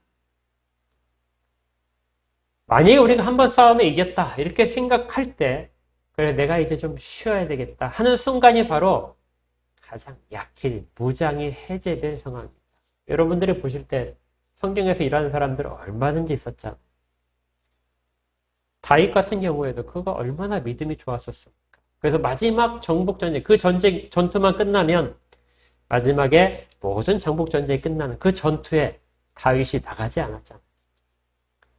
만약에 우리가 한 번 싸움에 이겼다 이렇게 생각할 때 그래 내가 이제 좀 쉬어야 되겠다 하는 순간이 바로 가장 약해진 무장이 해제된 상황입니다. 여러분들이 보실 때 성경에서 일하는 사람들 얼마든지 있었잖아요. 다윗 같은 경우에도 그가 얼마나 믿음이 좋았었습니까? 그래서 마지막 정복전쟁, 그 전투만 끝나면 마지막에 모든 정복전쟁이 끝나는 그 전투에 다윗이 나가지 않았잖아요.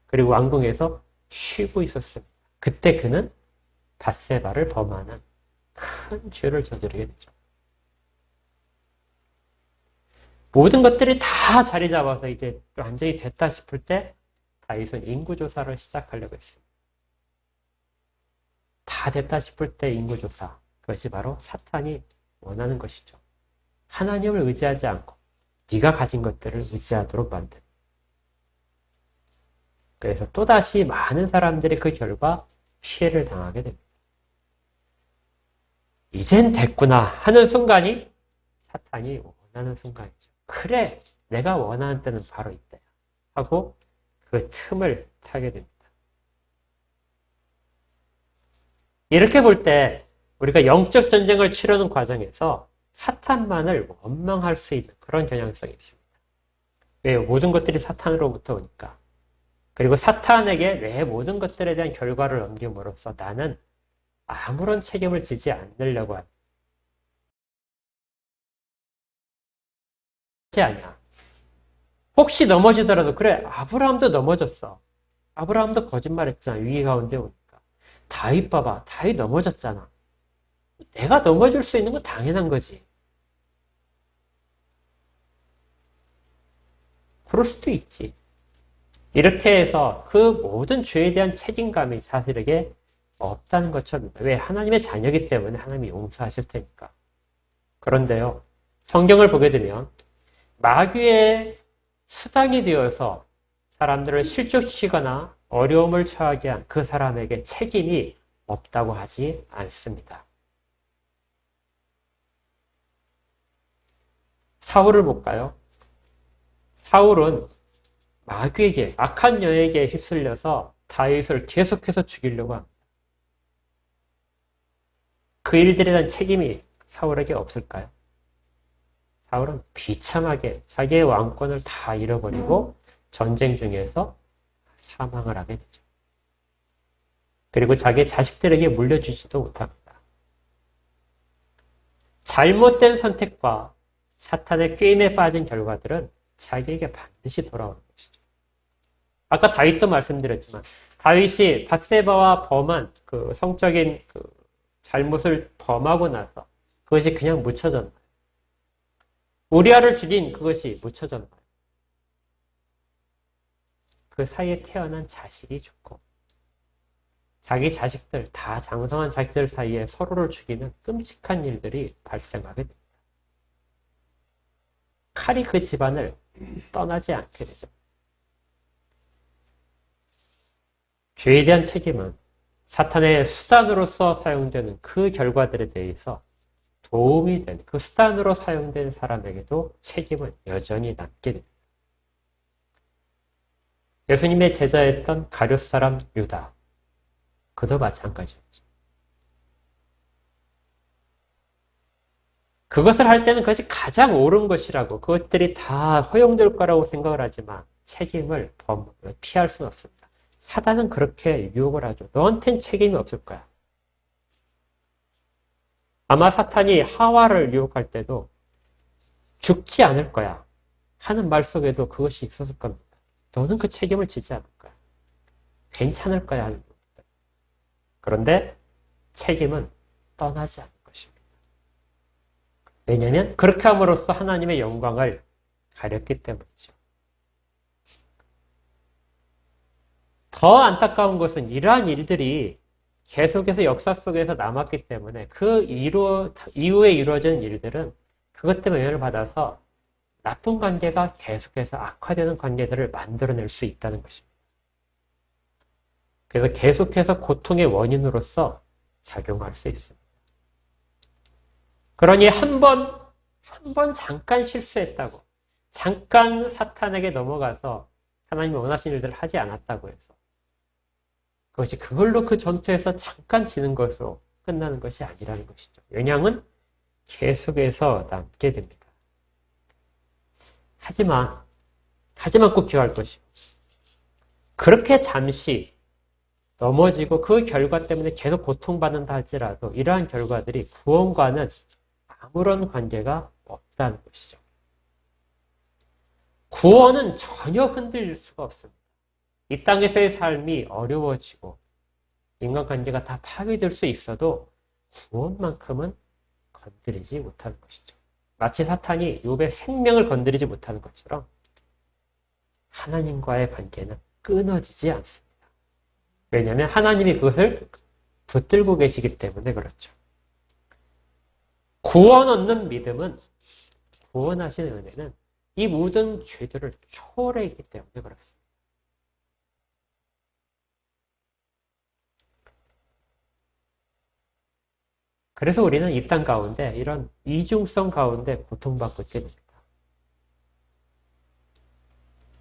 그리고 왕궁에서 쉬고 있었습니다. 그때 그는 밧세바를 범하는 큰 죄를 저지르게 되죠. 모든 것들이 다 자리 잡아서 이제 완전히 됐다 싶을 때 다윗은 인구조사를 시작하려고 했습니다. 다 됐다 싶을 때 인구조사. 그것이 바로 사탄이 원하는 것이죠. 하나님을 의지하지 않고 네가 가진 것들을 의지하도록 만든. 그래서 또다시 많은 사람들이 그 결과 피해를 당하게 됩니다. 이젠 됐구나 하는 순간이 사탄이 원하는 순간이죠. 그래, 내가 원하는 때는 바로 이때야 하고 그 틈을 타게 됩니다. 이렇게 볼 때 우리가 영적 전쟁을 치르는 과정에서 사탄만을 원망할 수 있는 그런 경향성이 있습니다. 왜요? 모든 것들이 사탄으로부터 오니까. 그리고 사탄에게 내 모든 것들에 대한 결과를 넘김으로써 나는 아무런 책임을 지지 않으려고 하지 않냐. 혹시 넘어지더라도 그래 아브라함도 넘어졌어. 아브라함도 거짓말했잖아. 위기 가운데 오니까. 다윗 봐봐. 다윗 넘어졌잖아. 내가 넘어질 수 있는 건 당연한 거지. 그럴 수도 있지. 이렇게 해서 그 모든 죄에 대한 책임감이 자신에게 없다는 것처럼. 왜? 하나님의 자녀이기 때문에 하나님이 용서하실 테니까. 그런데요. 성경을 보게 되면 마귀의 수단이 되어서 사람들을 실족시키거나 어려움을 처하게 한 그 사람에게 책임이 없다고 하지 않습니다. 사울을 볼까요? 사울은 마귀에게, 악한 여에게 휩쓸려서 다윗을 계속해서 죽이려고 합니다. 그 일들에 대한 책임이 사울에게 없을까요? 사울은 비참하게 자기의 왕권을 다 잃어버리고 전쟁 중에서 사망을 하게 되죠. 그리고 자기 자식들에게 물려주지도 못합니다. 잘못된 선택과 사탄의 꾀임에 빠진 결과들은 자기에게 반드시 돌아오는 것이죠. 아까 다윗도 말씀드렸지만 다윗이 밧세바와 범한 그 성적인 그 잘못을 범하고 나서 그것이 그냥 묻혀졌나요? 우리아를 죽인 그것이 묻혀졌나요? 그 사이에 태어난 자식이 죽고 자기 자식들, 다 장성한 자식들 사이에 서로를 죽이는 끔찍한 일들이 발생하게 됩니다. 칼이 그 집안을 떠나지 않게 되죠. 죄에 대한 책임은 사탄의 수단으로서 사용되는 그 결과들에 대해서 도움이 된 그 수단으로 사용된 사람에게도 책임은 여전히 남게 됩니다. 예수님의 제자였던 가룟 사람 유다, 그도 마찬가지였죠. 그것을 할 때는 그것이 가장 옳은 것이라고, 그것들이 다 허용될 거라고 생각을 하지만 책임을 피할 수는 없습니다. 사단은 그렇게 유혹을 하죠. 너한텐 책임이 없을 거야. 아마 사탄이 하와를 유혹할 때도 죽지 않을 거야 하는 말 속에도 그것이 있었을 겁니다. 너는 그 책임을 지지 않을 거야. 괜찮을 거야 하는 겁니다. 그런데 책임은 떠나지 않을 것입니다. 왜냐하면 그렇게 함으로써 하나님의 영광을 가렸기 때문이죠. 더 안타까운 것은 이러한 일들이 계속해서 역사 속에서 남았기 때문에 그 이후에 이루어진 일들은 그것 때문에 영향을 받아서 나쁜 관계가 계속해서 악화되는 관계들을 만들어낼 수 있다는 것입니다. 그래서 계속해서 고통의 원인으로서 작용할 수 있습니다. 그러니 한 번 잠깐 실수했다고, 잠깐 사탄에게 넘어가서 하나님이 원하신 일들을 하지 않았다고 해서 그것이 그걸로 그 전투에서 잠깐 지는 것으로 끝나는 것이 아니라는 것이죠. 영향은 계속해서 남게 됩니다. 하지만 꼭 기억할 것이고, 그렇게 잠시 넘어지고 그 결과 때문에 계속 고통받는다 할지라도 이러한 결과들이 구원과는 아무런 관계가 없다는 것이죠. 구원은 전혀 흔들릴 수가 없습니다. 이 땅에서의 삶이 어려워지고 인간관계가 다 파괴될 수 있어도 구원만큼은 건드리지 못하는 것이죠. 마치 사탄이 욥의 생명을 건드리지 못하는 것처럼 하나님과의 관계는 끊어지지 않습니다. 왜냐하면 하나님이 그것을 붙들고 계시기 때문에 그렇죠. 구원 얻는 믿음은, 구원하시는 은혜는 이 모든 죄들을 초월해 있기 때문에 그렇습니다. 그래서 우리는 이 땅 가운데 이런 이중성 가운데 고통받고 있게 됩니다.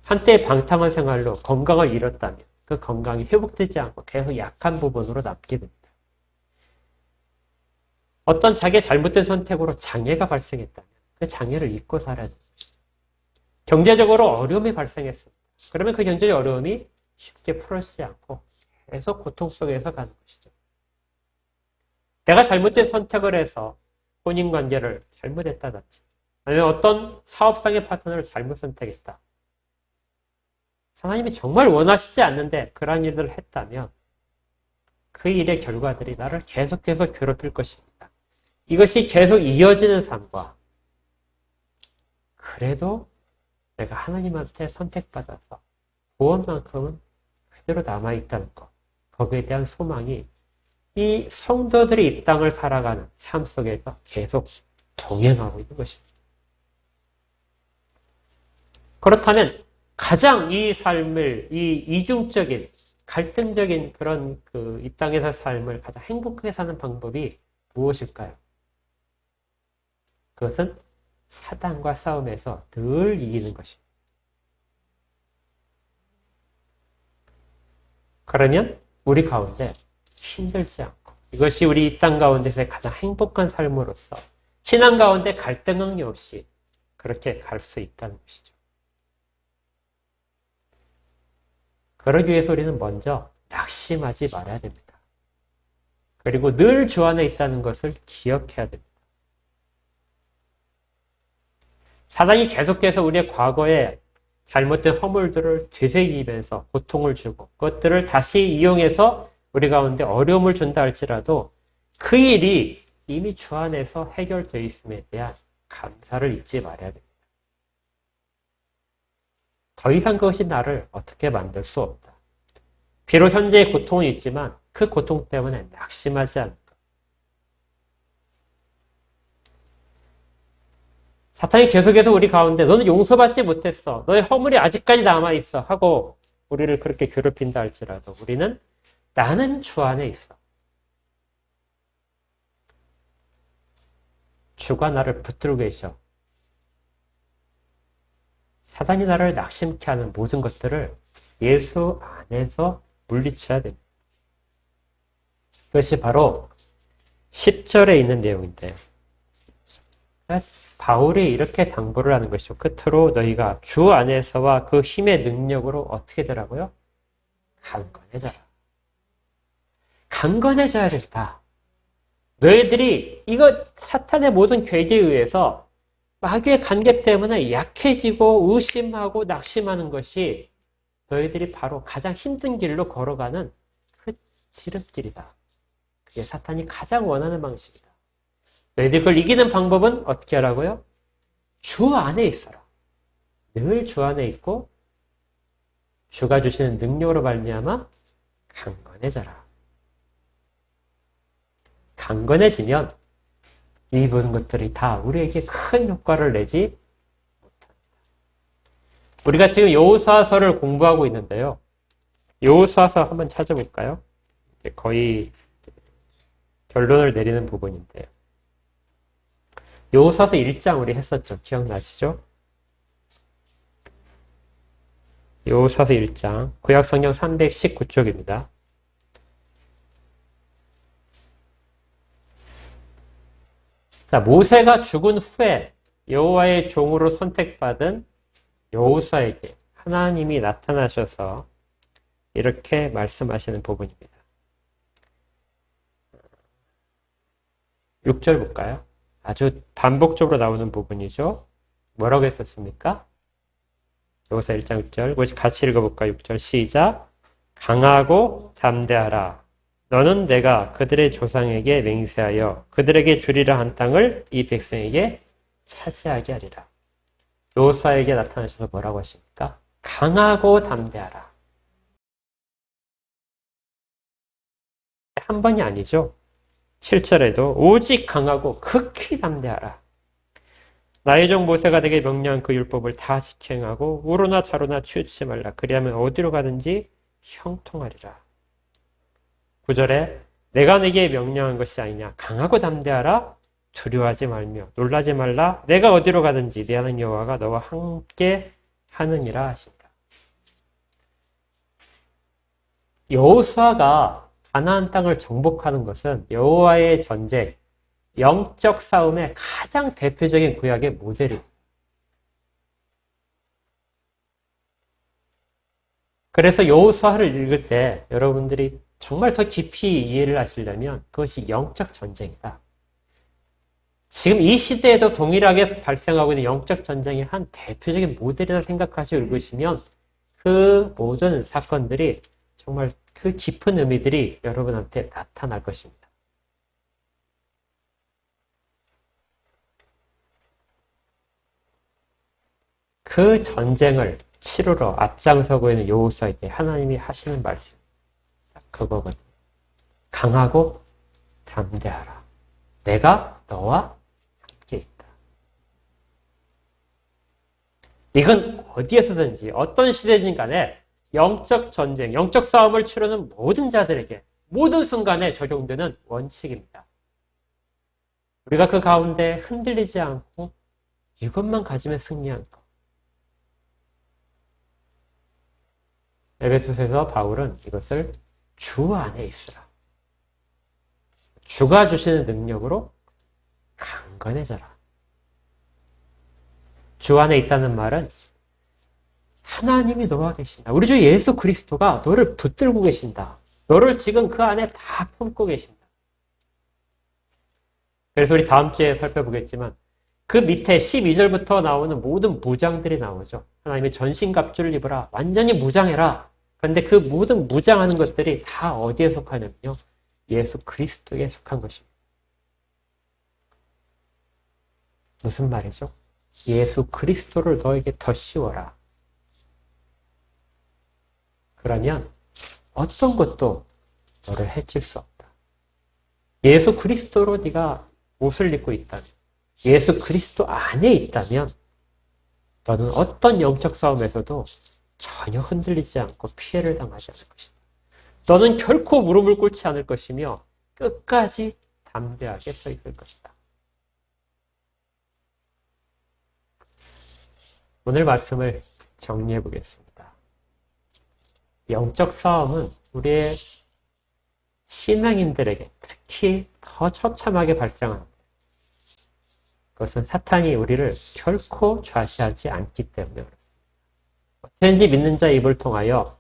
한때 방탕한 생활로 건강을 잃었다면 그 건강이 회복되지 않고 계속 약한 부분으로 남게 됩니다. 어떤 자기의 잘못된 선택으로 장애가 발생했다면 그 장애를 잊고 살아야 됩니다. 경제적으로 어려움이 발생했습니다. 그러면 그 경제적 어려움이 쉽게 풀어지지 않고 계속 고통 속에서 가는 것이죠. 내가 잘못된 선택을 해서 혼인관계를 잘못했다든지 아니면 어떤 사업상의 파트너를 잘못 선택했다. 하나님이 정말 원하시지 않는데 그러한 일들을 했다면 그 일의 결과들이 나를 계속해서 괴롭힐 것입니다. 이것이 계속 이어지는 삶과 그래도 내가 하나님한테 선택받아서 구원만큼은 그대로 남아있다는 것, 거기에 대한 소망이 이 성도들이 이 땅을 살아가는 삶 속에서 계속 동행하고 있는 것입니다. 그렇다면 가장 이 삶을, 이 이중적인, 갈등적인 그런 이 땅에서 삶을 가장 행복하게 사는 방법이 무엇일까요? 그것은 사단과 싸움에서 늘 이기는 것입니다. 그러면 우리 가운데 힘들지 않고 이것이 우리 이 땅 가운데서의 가장 행복한 삶으로서 신앙 가운데 갈등이 없이 그렇게 갈 수 있다는 것이죠. 그러기 위해서 우리는 먼저 낙심하지 말아야 됩니다. 그리고 늘 주 안에 있다는 것을 기억해야 됩니다. 사단이 계속해서 우리의 과거에 잘못된 허물들을 되새기면서 고통을 주고 그것들을 다시 이용해서 우리 가운데 어려움을 준다 할지라도 그 일이 이미 주 안에서 해결되어 있음에 대한 감사를 잊지 말아야 됩니다. 더 이상 그것이 나를 어떻게 만들 수 없다. 비록 현재의 고통은 있지만 그 고통 때문에 낙심하지 않는다. 사탄이 계속해서 우리 가운데 너는 용서받지 못했어. 너의 허물이 아직까지 남아있어. 하고 우리를 그렇게 괴롭힌다 할지라도 우리는 나는 주 안에 있어. 주가 나를 붙들고 계셔. 사단이 나를 낙심케 하는 모든 것들을 예수 안에서 물리쳐야 됩니다. 그것이 바로 10절에 있는 내용인데 바울이 이렇게 당부를 하는 것이죠. 끝으로 너희가 주 안에서와 그 힘의 능력으로 어떻게 되라고요? 강건해져라. 강건해져야 된다. 너희들이 이거 사탄의 모든 계기에 의해서 마귀의 관계 때문에 약해지고 의심하고 낙심하는 것이 너희들이 바로 가장 힘든 길로 걸어가는 그 지름길이다. 그게 사탄이 가장 원하는 방식이다. 너희들이 그걸 이기는 방법은 어떻게 하라고요? 주 안에 있어라. 늘 주 안에 있고 주가 주시는 능력으로 말미암아 강건해져라. 강건해지면 이 모든 것들이 다 우리에게 큰 효과를 내지 못합니다. 우리가 지금 여호수아서를 공부하고 있는데요. 여호수아서 한번 찾아볼까요? 거의 결론을 내리는 부분인데요. 여호수아서 1장 우리 했었죠. 기억나시죠? 여호수아서 1장 구약성경 319쪽입니다. 자, 모세가 죽은 후에 여호와의 종으로 선택받은 여호수아에게 하나님이 나타나셔서 이렇게 말씀하시는 부분입니다. 6절 볼까요? 아주 반복적으로 나오는 부분이죠. 뭐라고 했었습니까? 여호수아 1장 6절. 우리 같이 읽어볼까요? 6절 시작. 강하고 담대하라. 너는 내가 그들의 조상에게 맹세하여 그들에게 주리라 한 땅을 이 백성에게 차지하게 하리라. 여호수아에게 나타나셔서 뭐라고 하십니까? 강하고 담대하라. 한 번이 아니죠. 7절에도 오직 강하고 극히 담대하라. 나의 종 모세가 내게 명령한 그 율법을 다 지행하고 우로나 좌로나 치우치지 말라. 그리하면 어디로 가든지 형통하리라. 9절에 내가 내게 명령한 것이 아니냐. 강하고 담대하라. 두려워하지 말며 놀라지 말라. 내가 어디로 가든지 네 하나님 여호와가 너와 함께 하느니라 하신다. 여호수아가 가나안 땅을 정복하는 것은 여호와의 전쟁, 영적 싸움의 가장 대표적인 구약의 모델입니다. 그래서 여호수아를 읽을 때 여러분들이 정말 더 깊이 이해를 하시려면 그것이 영적 전쟁이다. 지금 이 시대에도 동일하게 발생하고 있는 영적 전쟁의 한 대표적인 모델이라 생각하시고 읽으시면 그 모든 사건들이 정말 그 깊은 의미들이 여러분한테 나타날 것입니다. 그 전쟁을 치르러 앞장서고 있는 여호수아에게 하나님이 하시는 말씀. 그거거든요. 강하고 담대하라. 내가 너와 함께 있다. 이건 어디에서든지 어떤 시대든 간에 영적 전쟁, 영적 싸움을 치르는 모든 자들에게 모든 순간에 적용되는 원칙입니다. 우리가 그 가운데 흔들리지 않고 이것만 가지면 승리하는 것. 에베소서에서 바울은 이것을 주 안에 있으라. 주가 주시는 능력으로 강건해져라. 주 안에 있다는 말은 하나님이 너와 계신다. 우리 주 예수 그리스도가 너를 붙들고 계신다. 너를 지금 그 안에 다 품고 계신다. 그래서 우리 다음 주에 살펴보겠지만 그 밑에 12절부터 나오는 모든 무장들이 나오죠. 하나님의 전신갑주를 입어라. 완전히 무장해라. 그런데 그 모든 무장하는 것들이 다 어디에 속하냐면요. 예수 그리스도에 속한 것입니다. 무슨 말이죠? 예수 그리스도를 너에게 더 씌워라. 그러면 어떤 것도 너를 해칠 수 없다. 예수 그리스도로 네가 옷을 입고 있다면, 예수 그리스도 안에 있다면 너는 어떤 영적 싸움에서도 전혀 흔들리지 않고 피해를 당하지 않을 것이다. 너는 결코 무릎을 꿇지 않을 것이며 끝까지 담대하게 서 있을 것이다. 오늘 말씀을 정리해 보겠습니다. 영적 싸움은 우리의 신앙인들에게 특히 더 처참하게 발생합니다. 그것은 사탄이 우리를 결코 좌시하지 않기 때문에 그렇습니다. 어떻게든지 믿는 자의 입을 통하여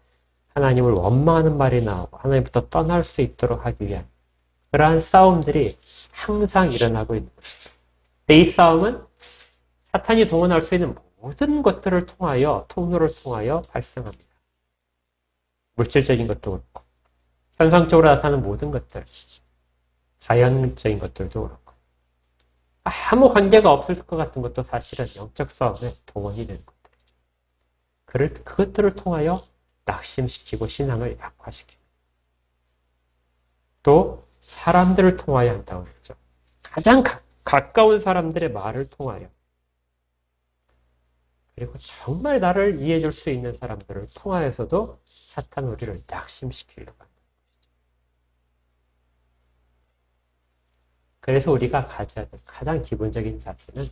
하나님을 원망하는 말이 나오고 하나님부터 떠날 수 있도록 하기 위한 그러한 싸움들이 항상 일어나고 있는 것입니다. 이 싸움은 사탄이 동원할 수 있는 모든 것들을 통하여, 통로를 통하여 발생합니다. 물질적인 것도 그렇고, 현상적으로 나타나는 모든 것들, 자연적인 것들도 그렇고, 아무 관계가 없을 것 같은 것도 사실은 영적 싸움에 동원이 되는 것들이죠. 그것들을 통하여 낙심시키고 신앙을 약화시킵니다. 또 사람들을 통하여 한다고 했죠. 가장 가까운 사람들의 말을 통하여. 그리고 정말 나를 이해해 줄 수 있는 사람들을 통하여서도 사탄은 우리를 낙심시키려고 합니다. 그래서 우리가 가져야 될 가장 기본적인 자세는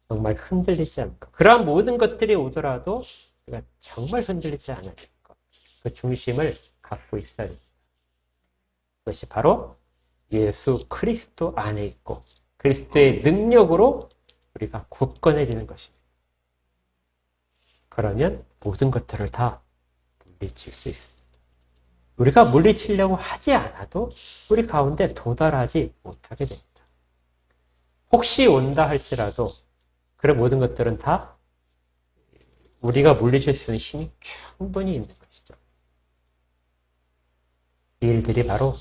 정말 흔들리지 않고, 그러한 모든 것들이 오더라도 우리가 정말 흔들리지 않아야 될 것. 그 중심을 갖고 있어야 됩니다. 그것이 바로 예수 그리스도 안에 있고 그리스도의 능력으로 우리가 굳건해지는 것입니다. 그러면 모든 것들을 다 물리칠 수 있습니다. 우리가 물리치려고 하지 않아도 우리 가운데 도달하지 못하게 됩니다. 혹시 온다 할지라도 그런 모든 것들은 다 우리가 물리칠 수 있는 힘이 충분히 있는 것이죠. 이 일들이 바로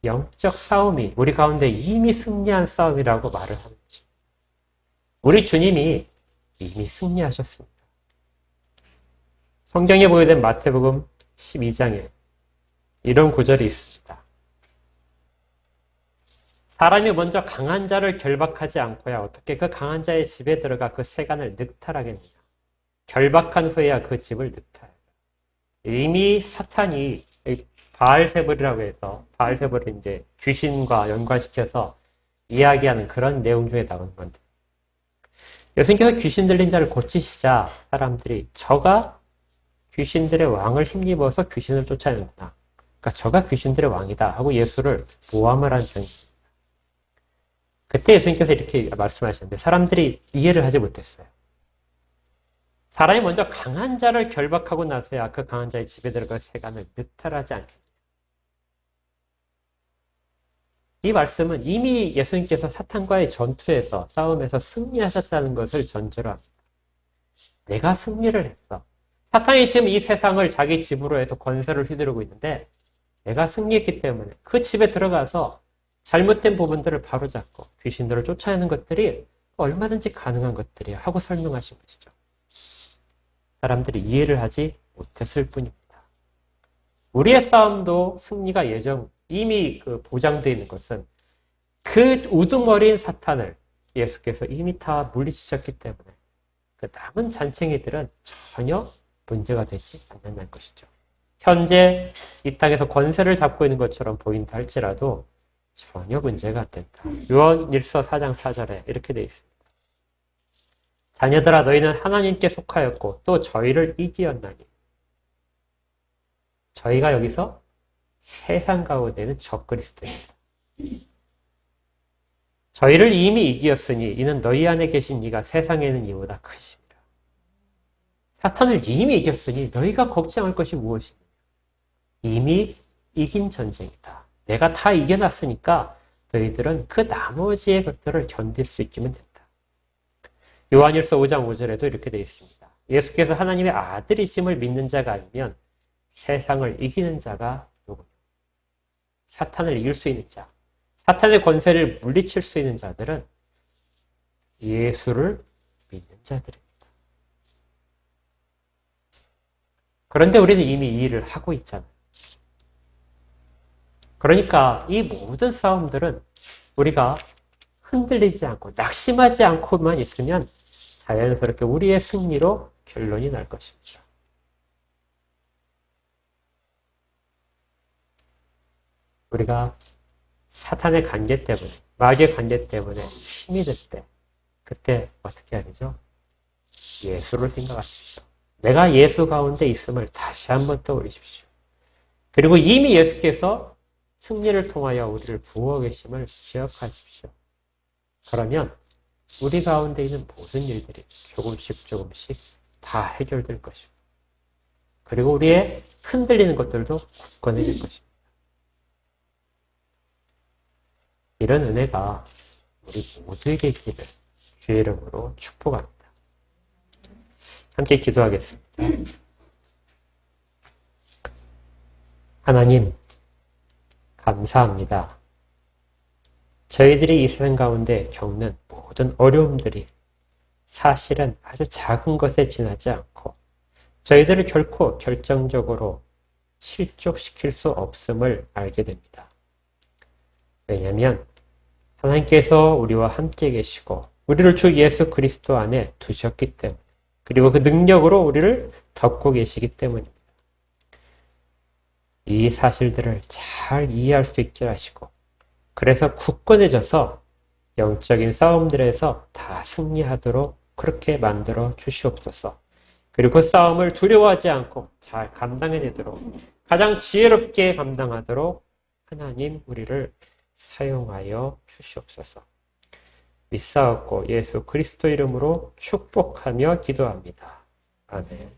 영적 싸움이 우리 가운데 이미 승리한 싸움이라고 말을 하는 것입니다. 우리 주님이 이미 승리하셨습니다. 성경에 보여된 마태복음 12장에 이런 구절이 있습니다. 사람이 먼저 강한 자를 결박하지 않고야 어떻게 그 강한 자의 집에 들어가 그 세간을 늑탈하겠느냐. 결박한 후에야 그 집을 늑탈하다. 이미 사탄이 바알세불이라고 해서 바알세불을 이제 귀신과 연관시켜서 이야기하는 그런 내용 중에 나오는 건데, 예수님께서 귀신 들린 자를 고치시자 사람들이 저가 귀신들의 왕을 힘입어서 귀신을 쫓아내는구나. 그러니까 저가 귀신들의 왕이다 하고 예수를 모함을 한 장입니다. 그때 예수님께서 이렇게 말씀하셨는데 사람들이 이해를 하지 못했어요. 사람이 먼저 강한 자를 결박하고 나서야 그 강한 자의 집에 들어가 세간을 늑탈하지 않겠느냐. 이 말씀은 이미 예수님께서 사탄과의 전투에서 싸움에서 승리하셨다는 것을 전제로 합니다. 내가 승리를 했어. 사탄이 지금 이 세상을 자기 집으로 해서 권세를 휘두르고 있는데 내가 승리했기 때문에 그 집에 들어가서 잘못된 부분들을 바로잡고 귀신들을 쫓아내는 것들이 얼마든지 가능한 것들이야 하고 설명하신 것이죠. 사람들이 이해를 하지 못했을 뿐입니다. 우리의 싸움도 승리가 이미 보장되어 있는 것은 그 우두머리인 사탄을 예수께서 이미 다 물리치셨기 때문에 그 남은 잔챙이들은 전혀 문제가 되지 않는다는 것이죠. 현재 이 땅에서 권세를 잡고 있는 것처럼 보인다 할지라도 전혀 문제가 안 된다. 요한일서 4장 4절에 이렇게 되어 있습니다. 자녀들아 너희는 하나님께 속하였고 또 저희를 이기었나니. 저희가 여기서 세상 가운데는 적그리스도입니다. 저희를 이미 이기었으니 이는 너희 안에 계신 이가 세상에 있는 이보다 크십니다. 사탄을 이미 이겼으니 너희가 걱정할 것이 무엇이냐. 이미 이긴 전쟁이다. 내가 다 이겨놨으니까 너희들은 그 나머지의 것들을 견딜 수 있기만 된다. 요한일서 5장 5절에도 이렇게 되어 있습니다. 예수께서 하나님의 아들이심을 믿는 자가 아니면 세상을 이기는 자가 누구냐. 사탄을 이길 수 있는 자, 사탄의 권세를 물리칠 수 있는 자들은 예수를 믿는 자들입니다. 그런데 우리는 이미 이 일을 하고 있잖아요. 그러니까 이 모든 싸움들은 우리가 흔들리지 않고 낙심하지 않고만 있으면 자연스럽게 우리의 승리로 결론이 날 것입니다. 우리가 사탄의 관계 때문에, 마귀의 관계 때문에 힘이 들 때, 그때 어떻게 해야 되죠? 예수를 생각하십시오. 내가 예수 가운데 있음을 다시 한번 떠올리십시오. 그리고 이미 예수께서 승리를 통하여 우리를 부어 계심을 기억하십시오. 그러면 우리 가운데 있는 모든 일들이 조금씩 다 해결될 것입니다. 그리고 우리의 흔들리는 것들도 굳건해질 것입니다. 이런 은혜가 우리 모두에게 있기를 주의 이름으로 축복합니다. 함께 기도하겠습니다. 하나님, 감사합니다. 저희들이 이 세상 가운데 겪는 모든 어려움들이 사실은 아주 작은 것에 지나지 않고 저희들을 결코 결정적으로 실족시킬 수 없음을 알게 됩니다. 왜냐하면 하나님께서 우리와 함께 계시고 우리를 주 예수 그리스도 안에 두셨기 때문에 그리고 그 능력으로 우리를 덮고 계시기 때문입니다. 이 사실들을 잘 이해할 수 있게 하시고 그래서 굳건해져서 영적인 싸움들에서 다 승리하도록 그렇게 만들어 주시옵소서. 그리고 그 싸움을 두려워하지 않고 잘 감당해내도록 가장 지혜롭게 감당하도록 하나님 우리를 사용하여 주시옵소서. 믿사옵고 예수 그리스도 이름으로 축복하며 기도합니다. 아멘.